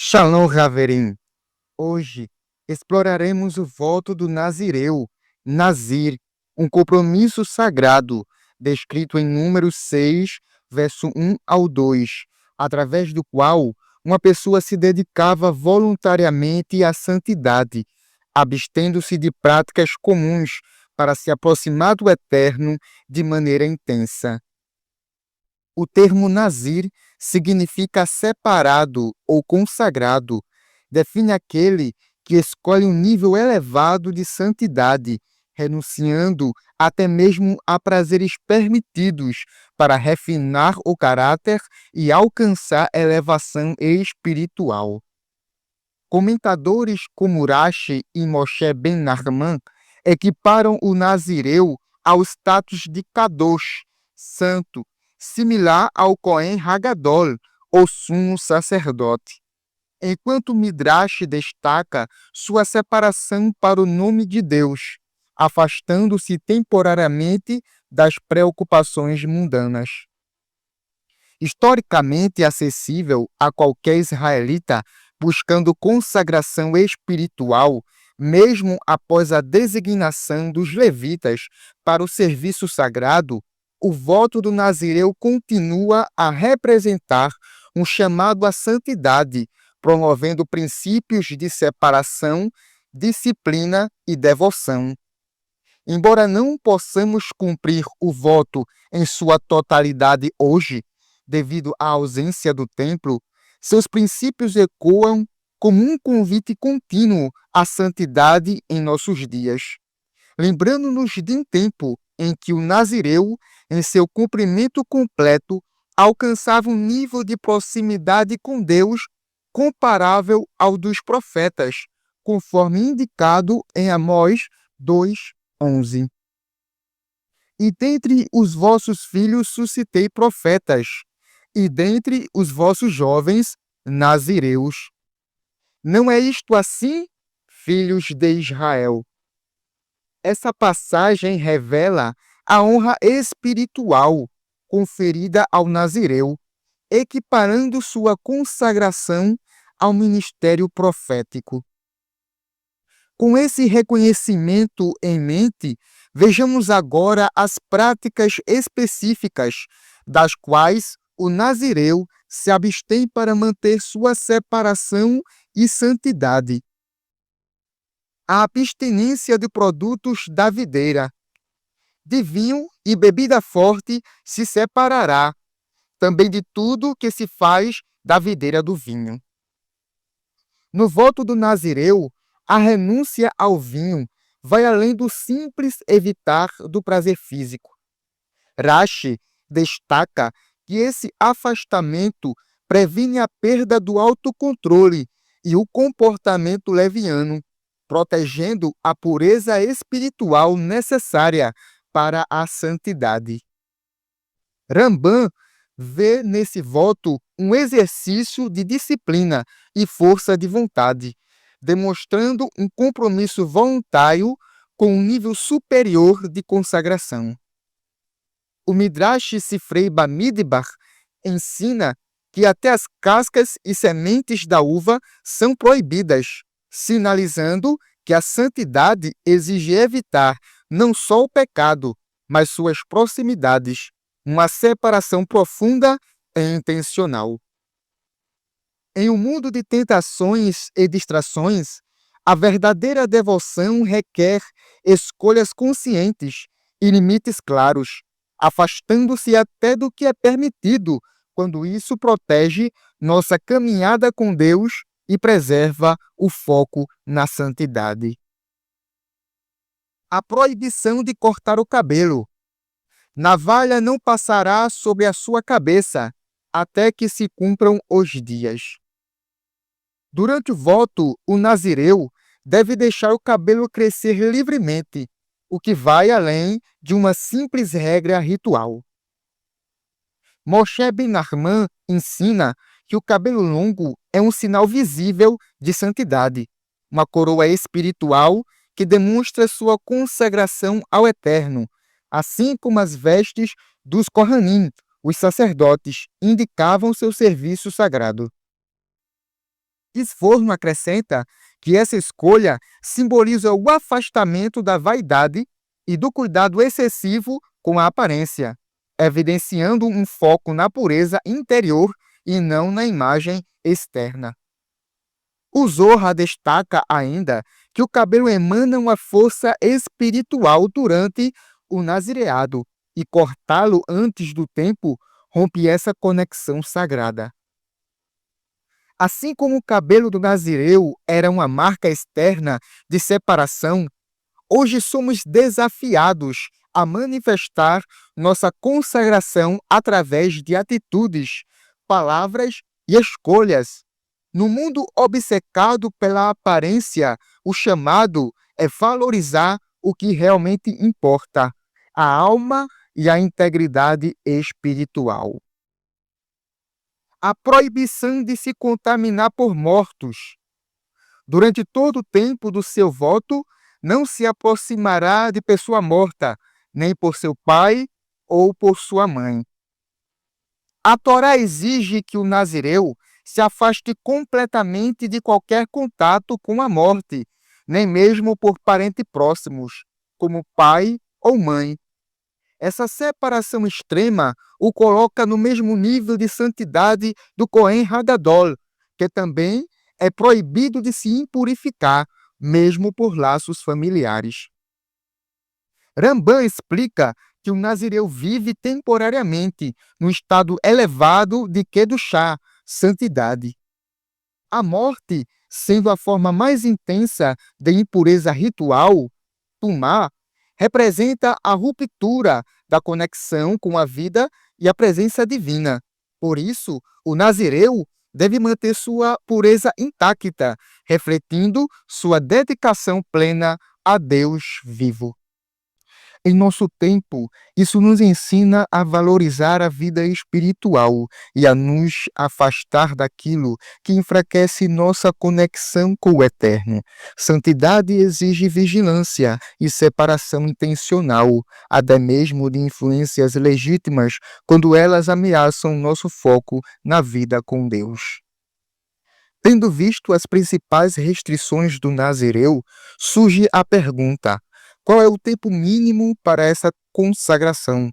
Shalom, Haverim. Hoje exploraremos o voto do Nazireu, Nazir, um compromisso sagrado, descrito em Números 6, verso 1 ao 2, através do qual uma pessoa se dedicava voluntariamente à santidade, abstendo-se de práticas comuns para se aproximar do Eterno de maneira intensa. O termo Nazir significa separado ou consagrado. Define aquele que escolhe um nível elevado de santidade, renunciando até mesmo a prazeres permitidos para refinar o caráter e alcançar elevação espiritual. Comentadores como Rashi e Moshe Ben Nachman equiparam o Nazireu ao status de Kadosh, santo, similar ao Cohen Hagadol, ou sumo sacerdote. Enquanto Midrash destaca sua separação para o nome de Deus, afastando-se temporariamente das preocupações mundanas. Historicamente acessível a qualquer israelita buscando consagração espiritual, mesmo após a designação dos levitas para o serviço sagrado, o voto do Nazireu continua a representar um chamado à santidade, promovendo princípios de separação, disciplina e devoção. Embora não possamos cumprir o voto em sua totalidade hoje, devido à ausência do templo, seus princípios ecoam como um convite contínuo à santidade em nossos dias, lembrando-nos de um tempo em que o Nazireu, em seu cumprimento completo, alcançava um nível de proximidade com Deus comparável ao dos profetas, conforme indicado em Amós 2:11. E dentre os vossos filhos suscitei profetas, e dentre os vossos jovens, nazireus. Não é isto assim, filhos de Israel? Essa passagem revela a honra espiritual conferida ao nazireu, equiparando sua consagração ao ministério profético. Com esse reconhecimento em mente, vejamos agora as práticas específicas das quais o nazireu se abstém para manter sua separação e santidade. A abstinência de produtos da videira. De vinho e bebida forte se separará, também de tudo que se faz da videira do vinho. No voto do nazireu, a renúncia ao vinho vai além do simples evitar do prazer físico. Rashi destaca que esse afastamento previne a perda do autocontrole e o comportamento leviano, protegendo a pureza espiritual necessária para a santidade. Ramban vê nesse voto um exercício de disciplina e força de vontade, demonstrando um compromisso voluntário com um nível superior de consagração. O Midrash Sifrei Bamidbar ensina que até as cascas e sementes da uva são proibidas, sinalizando que a santidade exige evitar não só o pecado, mas suas proximidades, uma separação profunda e intencional. Em um mundo de tentações e distrações, a verdadeira devoção requer escolhas conscientes e limites claros, afastando-se até do que é permitido, quando isso protege nossa caminhada com Deus e preserva o foco na santidade. A proibição de cortar o cabelo. Navalha não passará sobre a sua cabeça, até que se cumpram os dias. Durante o voto, o nazireu deve deixar o cabelo crescer livremente, o que vai além de uma simples regra ritual. Moshe Ben Nachman ensina que o cabelo longo é um sinal visível de santidade, uma coroa espiritual que demonstra sua consagração ao Eterno, assim como as vestes dos Kohanim, os sacerdotes, indicavam seu serviço sagrado. Sforno acrescenta que essa escolha simboliza o afastamento da vaidade e do cuidado excessivo com a aparência, evidenciando um foco na pureza interior e não na imagem externa. O Zohar destaca ainda que o cabelo emana uma força espiritual durante o nazireado, e cortá-lo antes do tempo rompe essa conexão sagrada. Assim como o cabelo do nazireu era uma marca externa de separação, hoje somos desafiados a manifestar nossa consagração através de atitudes, palavras e escolhas. No mundo obcecado pela aparência, o chamado é valorizar o que realmente importa, a alma e a integridade espiritual. A proibição de se contaminar por mortos. Durante todo o tempo do seu voto, não se aproximará de pessoa morta, nem por seu pai ou por sua mãe. A Torá exige que o nazireu se afaste completamente de qualquer contato com a morte, nem mesmo por parentes próximos, como pai ou mãe. Essa separação extrema o coloca no mesmo nível de santidade do Cohen Hagadol, que também é proibido de se impurificar, mesmo por laços familiares. Rambam explica que o nazireu vive temporariamente num estado elevado de Kedushá, santidade. A morte, sendo a forma mais intensa de impureza ritual, Tumá, representa a ruptura da conexão com a vida e a presença divina. Por isso, o nazireu deve manter sua pureza intacta, refletindo sua dedicação plena a Deus vivo. Em nosso tempo, isso nos ensina a valorizar a vida espiritual e a nos afastar daquilo que enfraquece nossa conexão com o Eterno. Santidade exige vigilância e separação intencional, até mesmo de influências legítimas, quando elas ameaçam nosso foco na vida com Deus. Tendo visto as principais restrições do nazireu, surge a pergunta: qual é o tempo mínimo para essa consagração?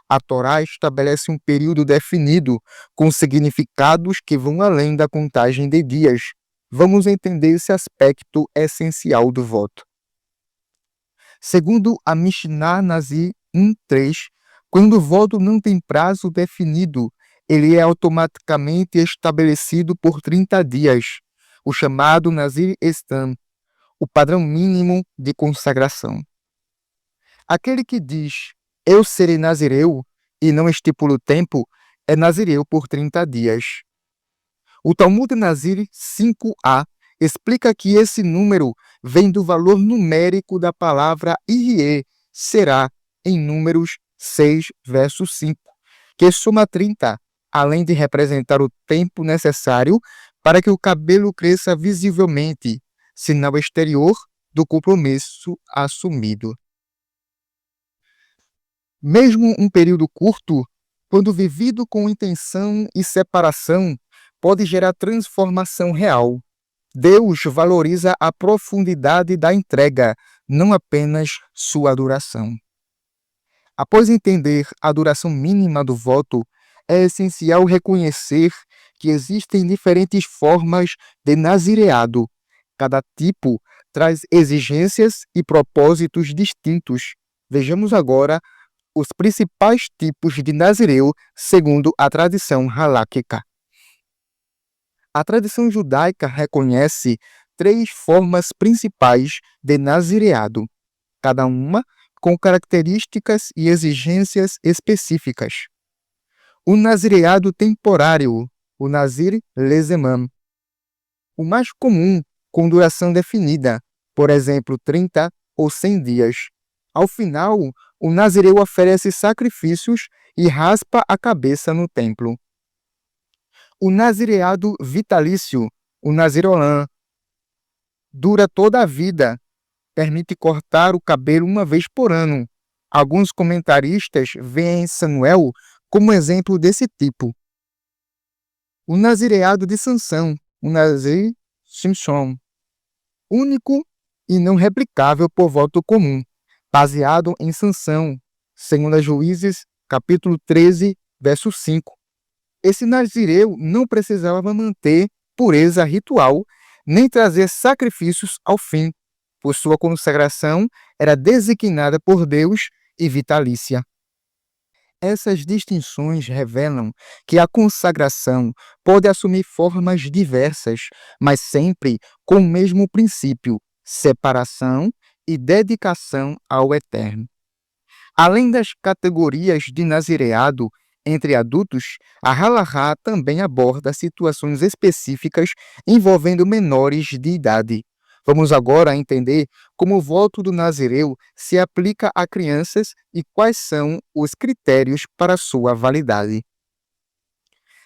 A Torá estabelece um período definido, com significados que vão além da contagem de dias. Vamos entender esse aspecto essencial do voto. Segundo a Mishnah Nazir 1.3, quando o voto não tem prazo definido, ele é automaticamente estabelecido por 30 dias, o chamado Nazir Estam, o padrão mínimo de consagração. Aquele que diz, eu serei nazireu, e não estipula o tempo, é nazireu por 30 dias. O Talmud Nazir 5a explica que esse número vem do valor numérico da palavra Irie, será, em Números 6, verso 5, que soma 30, além de representar o tempo necessário para que o cabelo cresça visivelmente, sinal exterior do compromisso assumido. Mesmo um período curto, quando vivido com intenção e separação, pode gerar transformação real. Deus valoriza a profundidade da entrega, não apenas sua duração. Após entender a duração mínima do voto, é essencial reconhecer que existem diferentes formas de nazireado. Cada tipo traz exigências e propósitos distintos. Vejamos agora os principais tipos de nazireu segundo a tradição halakhica. A tradição judaica reconhece 3 formas principais de nazireado, cada uma com características e exigências específicas. O nazireado temporário, o Nazir Lezemam. O mais comum, com duração definida, por exemplo, 30 ou 100 dias. Ao final, o nazireu oferece sacrifícios e raspa a cabeça no templo. O nazireado vitalício, o Nazirolã, dura toda a vida, permite cortar o cabelo uma vez por ano. Alguns comentaristas veem Samuel como exemplo desse tipo. O nazireado de Sansão, o Nazir Simpson, único e não replicável por voto comum, baseado em sanção, segundo Juízes, capítulo 13, verso 5. Esse nazireu não precisava manter pureza ritual, nem trazer sacrifícios ao fim, pois sua consagração era designada por Deus e vitalícia. Essas distinções revelam que a consagração pode assumir formas diversas, mas sempre com o mesmo princípio: separação e dedicação ao Eterno. Além das categorias de nazireado entre adultos, a Halahá também aborda situações específicas envolvendo menores de idade. Vamos agora entender como o voto do nazireu se aplica a crianças e quais são os critérios para sua validade.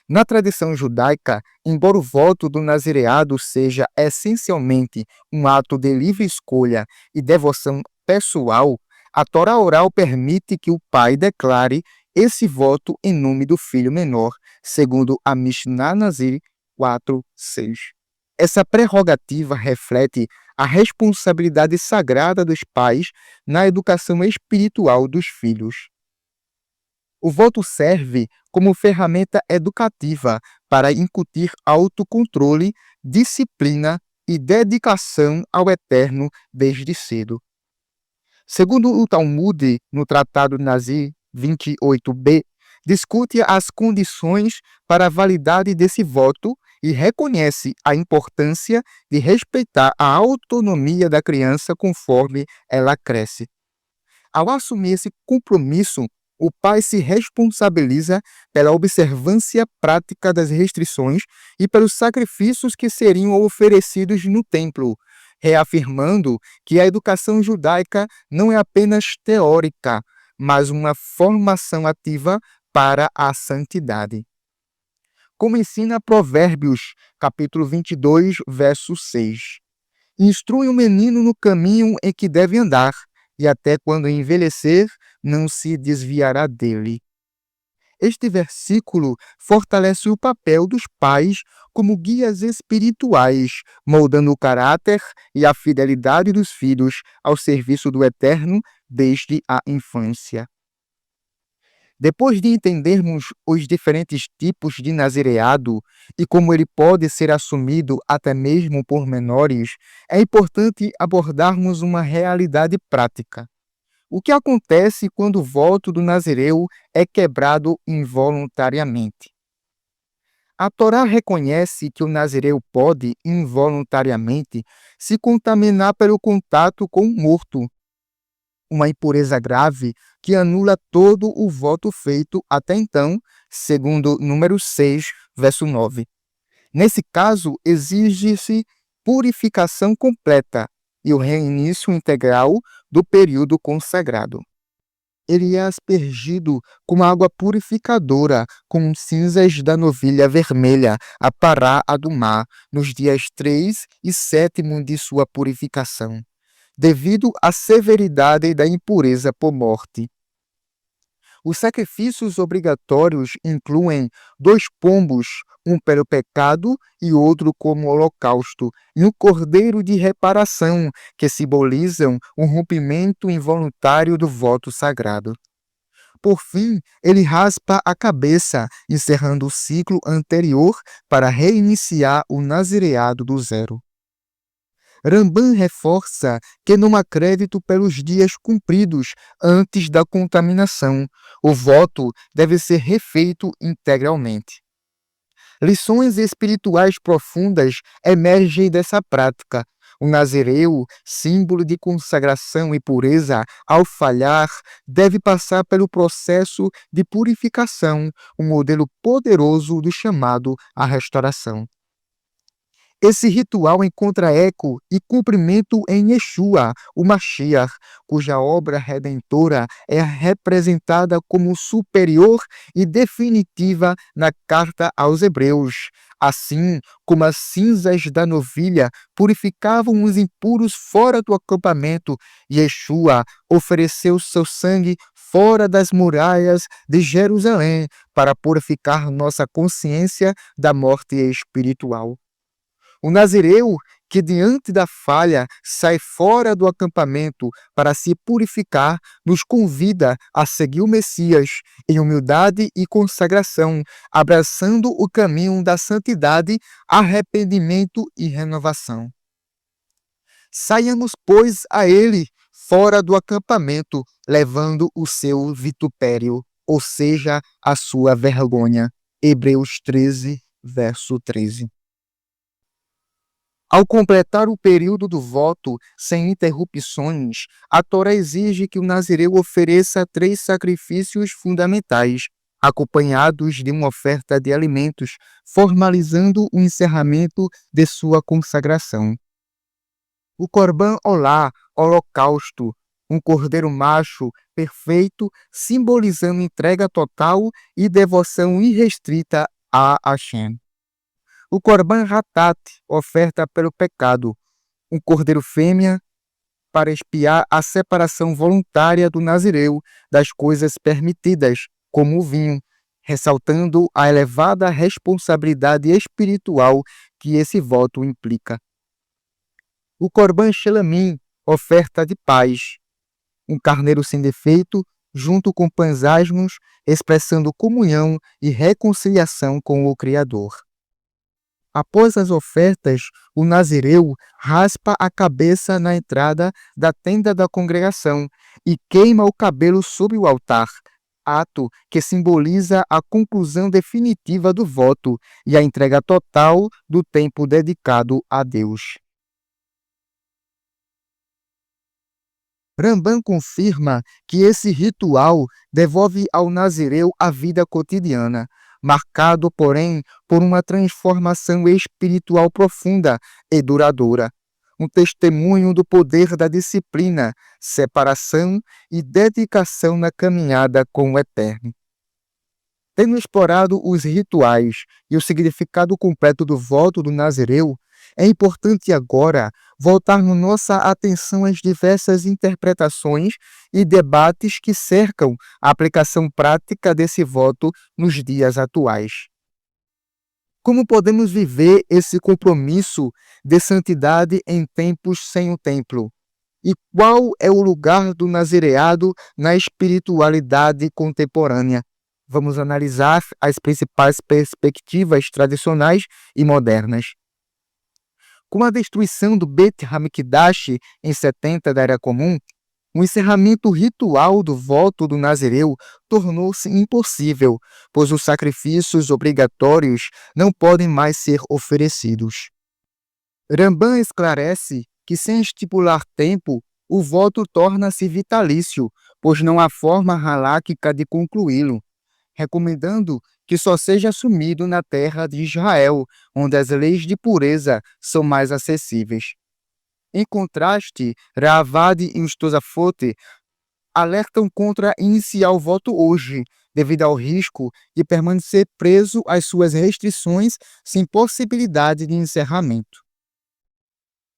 Na tradição judaica, embora o voto do nazireado seja essencialmente um ato de livre escolha e devoção pessoal, a Torá oral permite que o pai declare esse voto em nome do filho menor, segundo a Mishnah Nazir 4:6. Essa prerrogativa reflete a responsabilidade sagrada dos pais na educação espiritual dos filhos. O voto serve como ferramenta educativa para incutir autocontrole, disciplina e dedicação ao Eterno desde cedo. Segundo o Talmud, no Tratado Nazir 28b, discute as condições para a validade desse voto e reconhece a importância de respeitar a autonomia da criança conforme ela cresce. Ao assumir esse compromisso, o pai se responsabiliza pela observância prática das restrições e pelos sacrifícios que seriam oferecidos no templo, reafirmando que a educação judaica não é apenas teórica, mas uma formação ativa para a santidade. Como ensina Provérbios, capítulo 22, verso 6. Instrui o menino no caminho em que deve andar, e até quando envelhecer, não se desviará dele. Este versículo fortalece o papel dos pais como guias espirituais, moldando o caráter e a fidelidade dos filhos ao serviço do Eterno desde a infância. Depois de entendermos os diferentes tipos de nazireado e como ele pode ser assumido até mesmo por menores, é importante abordarmos uma realidade prática. O que acontece quando o voto do nazireu é quebrado involuntariamente? A Torá reconhece que o nazireu pode, involuntariamente, se contaminar pelo contato com o morto, uma impureza grave que anula todo o voto feito até então, segundo número 6, verso 9. Nesse caso, exige-se purificação completa e o reinício integral do período consagrado. Ele é aspergido com água purificadora, com cinzas da novilha vermelha, a Pará Adumá, nos dias 3 e 7 de sua purificação, devido à severidade da impureza por morte. Os sacrifícios obrigatórios incluem 2 pombos, um pelo pecado e outro como holocausto, e um cordeiro de reparação, que simbolizam o rompimento involuntário do voto sagrado. Por fim, ele raspa a cabeça, encerrando o ciclo anterior para reiniciar o nazireado do zero. Rambam reforça que não há crédito pelos dias cumpridos antes da contaminação. O voto deve ser refeito integralmente. Lições espirituais profundas emergem dessa prática. O nazireu, símbolo de consagração e pureza, ao falhar, deve passar pelo processo de purificação, um modelo poderoso do chamado à restauração. Esse ritual encontra eco e cumprimento em Yeshua, o Mashiach, cuja obra redentora é representada como superior e definitiva na carta aos Hebreus. Assim como as cinzas da novilha purificavam os impuros fora do acampamento, Yeshua ofereceu seu sangue fora das muralhas de Jerusalém para purificar nossa consciência da morte espiritual. O nazireu que diante da falha sai fora do acampamento para se purificar, nos convida a seguir o Messias em humildade e consagração, abraçando o caminho da santidade, arrependimento e renovação. Saiamos, pois, a ele fora do acampamento, levando o seu vitupério, ou seja, a sua vergonha. Hebreus 13, verso 13. Ao completar o período do voto sem interrupções, a Torá exige que o nazireu ofereça 3 sacrifícios fundamentais, acompanhados de uma oferta de alimentos, formalizando o encerramento de sua consagração. O Corban Olá, holocausto, um cordeiro macho perfeito, simbolizando entrega total e devoção irrestrita a Hashem. O Corban Hatat, oferta pelo pecado, um cordeiro fêmea para expiar a separação voluntária do nazireu das coisas permitidas, como o vinho, ressaltando a elevada responsabilidade espiritual que esse voto implica. O Corban Shelamim, oferta de paz, um carneiro sem defeito, junto com pães asmos, expressando comunhão e reconciliação com o Criador. Após as ofertas, o nazireu raspa a cabeça na entrada da tenda da congregação e queima o cabelo sobre o altar, ato que simboliza a conclusão definitiva do voto e a entrega total do tempo dedicado a Deus. Rambam confirma que esse ritual devolve ao nazireu a vida cotidiana, marcado, porém, por uma transformação espiritual profunda e duradoura, um testemunho do poder da disciplina, separação e dedicação na caminhada com o Eterno. Tendo explorado os rituais e o significado completo do voto do nazireu, é importante agora voltarmos nossa atenção às diversas interpretações e debates que cercam a aplicação prática desse voto nos dias atuais. Como podemos viver esse compromisso de santidade em tempos sem o templo? E qual é o lugar do nazireado na espiritualidade contemporânea? Vamos analisar as principais perspectivas tradicionais e modernas. Com a destruição do Bet HaMikdash em 70 da Era Comum, o encerramento ritual do voto do nazireu tornou-se impossível, pois os sacrifícios obrigatórios não podem mais ser oferecidos. Rambam esclarece que, sem estipular tempo, o voto torna-se vitalício, pois não há forma halakhica de concluí-lo, recomendando que só seja assumido na terra de Israel, onde as leis de pureza são mais acessíveis. Em contraste, Ravad e os Tosafot alertam contra iniciar o voto hoje, devido ao risco de permanecer preso às suas restrições sem possibilidade de encerramento.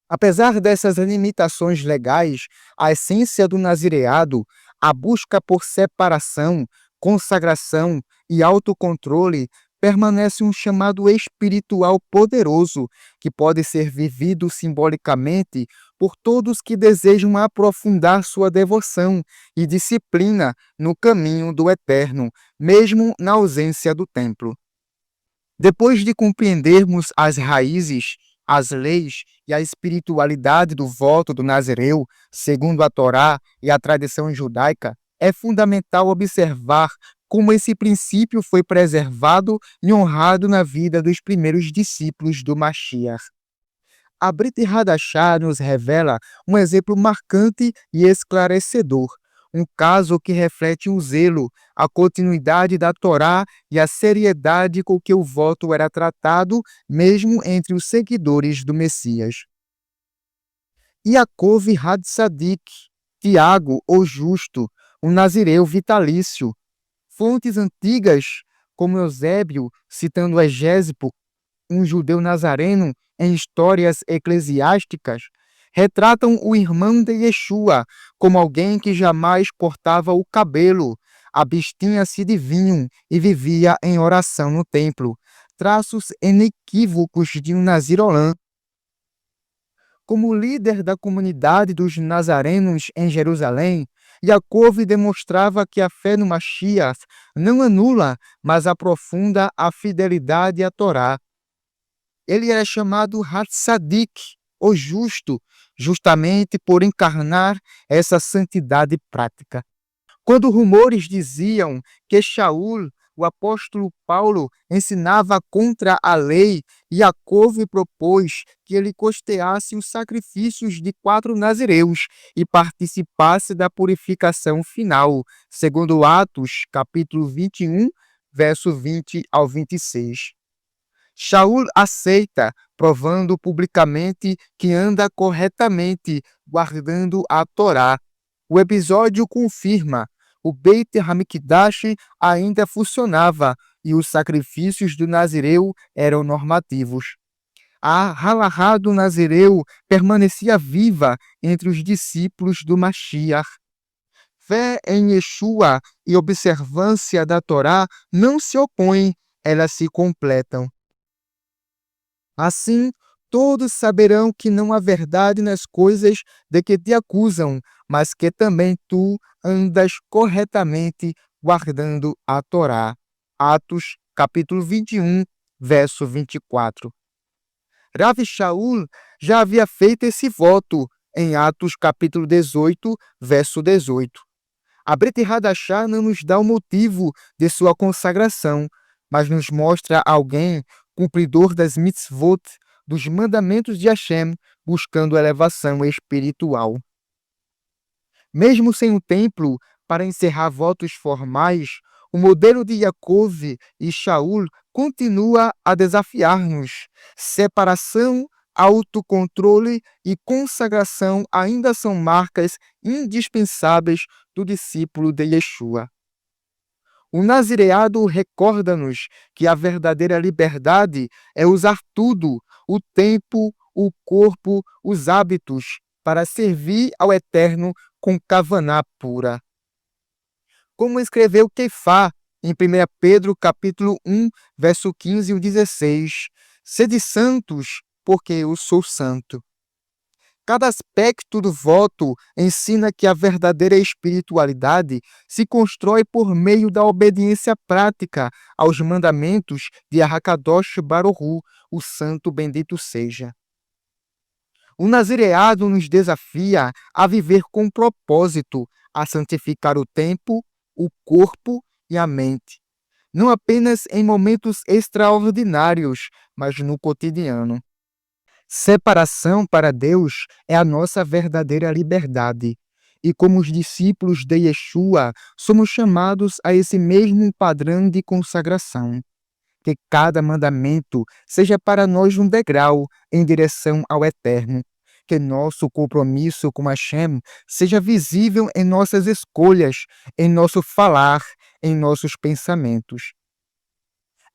Apesar dessas limitações legais, a essência do nazireado, a busca por separação, consagração e autocontrole, permanece um chamado espiritual poderoso que pode ser vivido simbolicamente por todos que desejam aprofundar sua devoção e disciplina no caminho do Eterno, mesmo na ausência do templo. Depois de compreendermos as raízes, as leis e a espiritualidade do voto do nazireu, segundo a Torá e a tradição judaica, é fundamental observar como esse princípio foi preservado e honrado na vida dos primeiros discípulos do Mashiach. A Brit Hadashah nos revela um exemplo marcante e esclarecedor, um caso que reflete o zelo, a continuidade da Torá e a seriedade com que o voto era tratado, mesmo entre os seguidores do Messias. Yaakov Hatzadik, Tiago, o Justo, um nazireu vitalício. Fontes antigas, como Eusébio, citando Egésipo, um judeu nazareno, em histórias eclesiásticas, retratam o irmão de Yeshua como alguém que jamais cortava o cabelo, abstinha-se de vinho e vivia em oração no templo, traços inequívocos de um nazirolã, Como líder da comunidade dos nazarenos em Jerusalém, Yaakov demonstrava que a fé no Mashiach não anula, mas aprofunda a fidelidade à Torá. Ele era chamado Hatzadik, o justo, justamente por encarnar essa santidade prática. Quando rumores diziam que Shaul, o apóstolo Paulo, ensinava contra a lei, Yaakov propôs que ele custeasse os sacrifícios de 4 nazireus e participasse da purificação final, segundo Atos, capítulo 21, verso 20 ao 26. Shaul aceita, provando publicamente que anda corretamente, guardando a Torá. O episódio confirma: o Beit HaMikdash ainda funcionava e os sacrifícios do Nazireu eram normativos. A halahá do Nazireu permanecia viva entre os discípulos do Mashiach. Fé em Yeshua e observância da Torá não se opõem, elas se completam. Assim, todos saberão que não há verdade nas coisas de que te acusam, mas que também tu andas corretamente guardando a Torá. Atos, capítulo 21, verso 24. Rav Shaul já havia feito esse voto em Atos, capítulo 18, verso 18. A Brit Hadashah não nos dá o motivo de sua consagração, mas nos mostra alguém cumpridor das mitzvot, dos mandamentos de Hashem, buscando elevação espiritual. Mesmo sem o templo para encerrar votos formais, o modelo de Yaakov e Shaul continua a desafiar-nos. Separação, autocontrole e consagração ainda são marcas indispensáveis do discípulo de Yeshua. O nazireado recorda-nos que a verdadeira liberdade é usar tudo, o tempo, o corpo, os hábitos, para servir ao Eterno com kavaná pura. Como escreveu Kefá em 1 Pedro capítulo 1, verso 15 e 16, sede santos, porque eu sou santo. Cada aspecto do voto ensina que a verdadeira espiritualidade se constrói por meio da obediência prática aos mandamentos de Hakadosh Baruch Hu, o Santo Bendito seja. O nazireado nos desafia a viver com propósito, a santificar o tempo, o corpo e a mente, não apenas em momentos extraordinários, mas no cotidiano. Separação para Deus é a nossa verdadeira liberdade. E como os discípulos de Yeshua, somos chamados a esse mesmo padrão de consagração. Que cada mandamento seja para nós um degrau em direção ao Eterno. Que nosso compromisso com Hashem seja visível em nossas escolhas, em nosso falar, em nossos pensamentos.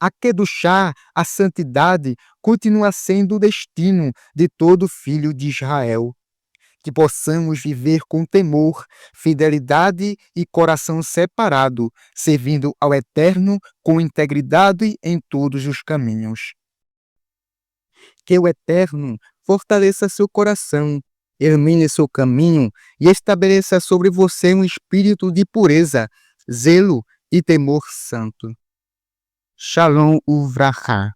A Kedushá, a santidade, continua sendo o destino de todo filho de Israel. Que possamos viver com temor, fidelidade e coração separado, servindo ao Eterno com integridade em todos os caminhos. Que o Eterno fortaleça seu coração, ilumine seu caminho e estabeleça sobre você um espírito de pureza, zelo e temor santo. Shalom Uvracha.